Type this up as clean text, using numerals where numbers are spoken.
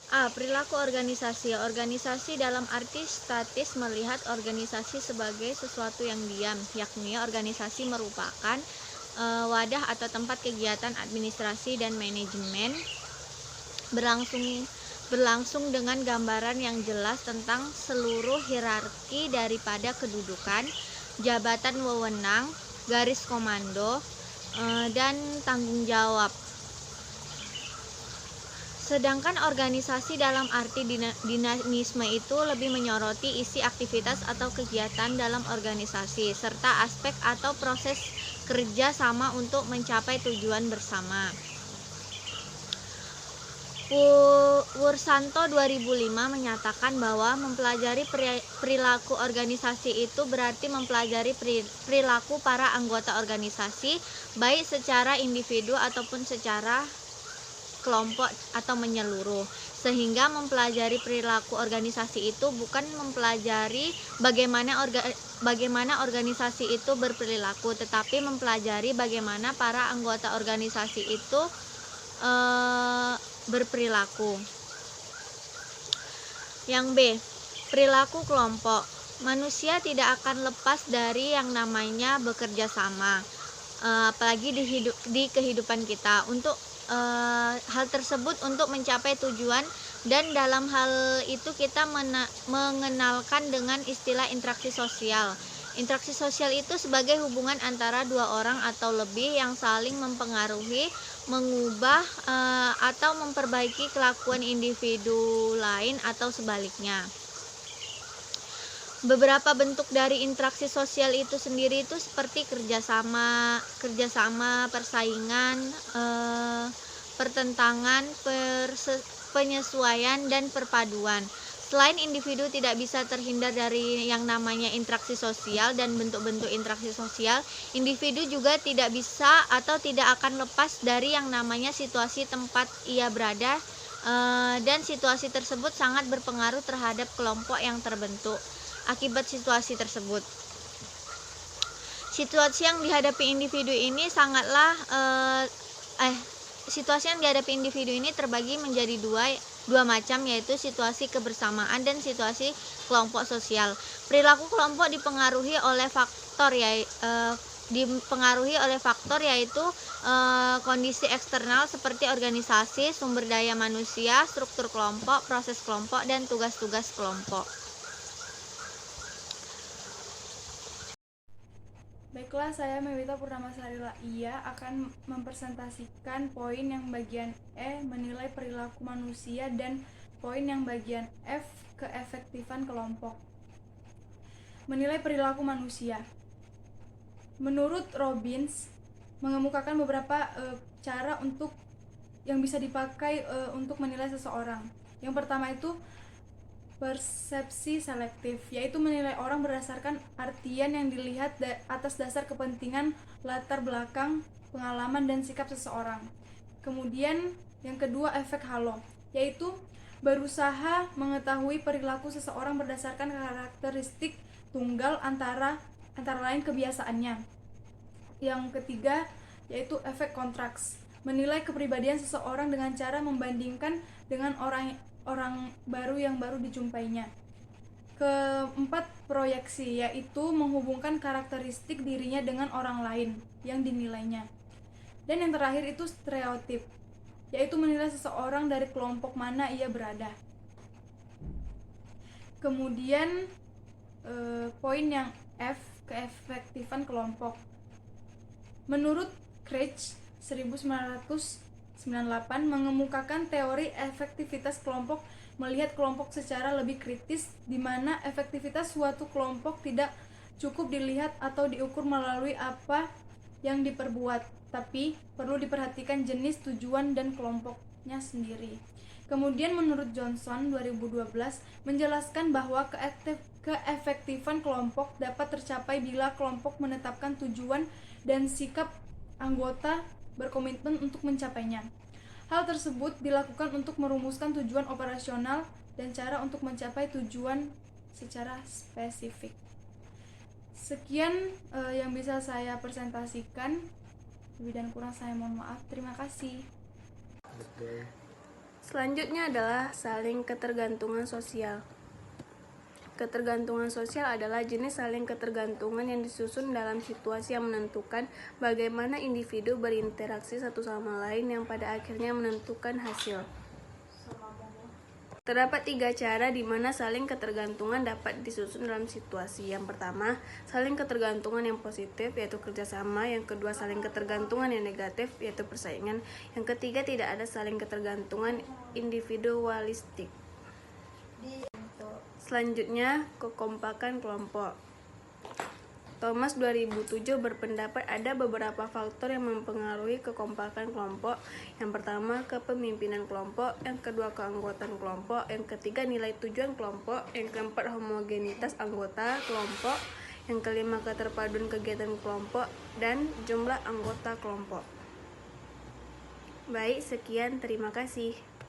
A. Perilaku organisasi. Organisasi dalam arti statis melihat organisasi sebagai sesuatu yang diam, yakni organisasi merupakan wadah atau tempat kegiatan administrasi dan manajemen berlangsung berlangsung dengan gambaran yang jelas tentang seluruh hierarki daripada kedudukan, jabatan wewenang, garis komando, dan tanggung jawab. Sedangkan organisasi dalam arti dinamisme itu lebih menyoroti isi aktivitas atau kegiatan dalam organisasi, serta aspek atau proses kerja sama untuk mencapai tujuan bersama. Wursanto 2005 menyatakan bahwa mempelajari perilaku organisasi itu berarti mempelajari perilaku para anggota organisasi, baik secara individu ataupun secara kelompok atau menyeluruh. Sehingga mempelajari perilaku organisasi itu bukan mempelajari bagaimana organisasi itu berperilaku, tetapi mempelajari bagaimana para anggota organisasi itu berperilaku. Yang B, perilaku kelompok. Manusia tidak akan lepas dari yang namanya bekerja sama, apalagi di kehidupan kita. Untuk hal tersebut untuk mencapai tujuan, dan dalam hal itu kita mengenalkan dengan istilah interaksi sosial. Interaksi sosial itu sebagai hubungan antara dua orang atau lebih yang saling mempengaruhi, mengubah atau memperbaiki kelakuan individu lain atau sebaliknya. Beberapa bentuk dari interaksi sosial itu sendiri itu seperti kerjasama, persaingan, pertentangan, penyesuaian, dan perpaduan. Selain individu tidak bisa terhindar dari yang namanya interaksi sosial dan bentuk-bentuk interaksi sosial, individu juga tidak bisa atau tidak akan lepas dari yang namanya situasi tempat ia berada, dan situasi tersebut sangat berpengaruh terhadap kelompok yang terbentuk akibat situasi tersebut. Situasi yang dihadapi individu ini situasi yang dihadapi individu ini terbagi menjadi dua macam, yaitu situasi kebersamaan dan situasi kelompok sosial. Perilaku kelompok dipengaruhi oleh faktor yaitu kondisi eksternal seperti organisasi, sumber daya manusia, struktur kelompok, proses kelompok, dan tugas-tugas kelompok. Baiklah, saya Mewita Purnamasari Ia akan mempresentasikan poin yang bagian E, menilai perilaku manusia, dan poin yang bagian F, keefektifan kelompok. Menilai perilaku manusia. Menurut Robbins, mengemukakan beberapa cara yang bisa dipakai untuk menilai seseorang. Yang pertama itu persepsi selektif, yaitu menilai orang berdasarkan artian yang dilihat atas dasar kepentingan, latar belakang, pengalaman, dan sikap seseorang. Kemudian yang kedua, efek halo, yaitu berusaha mengetahui perilaku seseorang berdasarkan karakteristik tunggal antara lain kebiasaannya. Yang ketiga, yaitu efek kontraks, menilai kepribadian seseorang dengan cara membandingkan dengan orang baru yang baru dijumpainya. Keempat, proyeksi, yaitu menghubungkan karakteristik dirinya dengan orang lain yang dinilainya. Dan yang terakhir itu stereotip, yaitu menilai seseorang dari kelompok mana ia berada. Kemudian poin yang F, keefektifan kelompok. Menurut Craig 1998 mengemukakan teori efektivitas kelompok, melihat kelompok secara lebih kritis, di mana efektivitas suatu kelompok tidak cukup dilihat atau diukur melalui apa yang diperbuat, tapi perlu diperhatikan jenis, tujuan, dan kelompoknya sendiri. Kemudian menurut Johnson 2012 menjelaskan bahwa keefektifan kelompok dapat tercapai bila kelompok menetapkan tujuan dan sikap anggota berkomitmen untuk mencapainya. Hal tersebut dilakukan untuk merumuskan tujuan operasional dan cara untuk mencapai tujuan secara spesifik. Sekian yang bisa saya presentasikan. Lebih dan kurang saya mohon maaf. Terima kasih. Selanjutnya adalah saling ketergantungan sosial. Ketergantungan sosial adalah jenis saling ketergantungan yang disusun dalam situasi yang menentukan bagaimana individu berinteraksi satu sama lain yang pada akhirnya menentukan hasil. Terdapat 3 cara di mana saling ketergantungan dapat disusun dalam situasi. Yang pertama, saling ketergantungan yang positif, yaitu kerjasama. Yang kedua, saling ketergantungan yang negatif, yaitu persaingan. Yang ketiga, tidak ada saling ketergantungan individualistik. Selanjutnya, kekompakan kelompok. Thomas 2007 berpendapat ada beberapa faktor yang mempengaruhi kekompakan kelompok. Yang pertama, kepemimpinan kelompok. Yang kedua, keanggotaan kelompok. Yang ketiga, nilai tujuan kelompok. Yang keempat, homogenitas anggota kelompok. Yang kelima, keterpaduan kegiatan kelompok. Dan jumlah anggota kelompok. Baik, sekian. Terima kasih.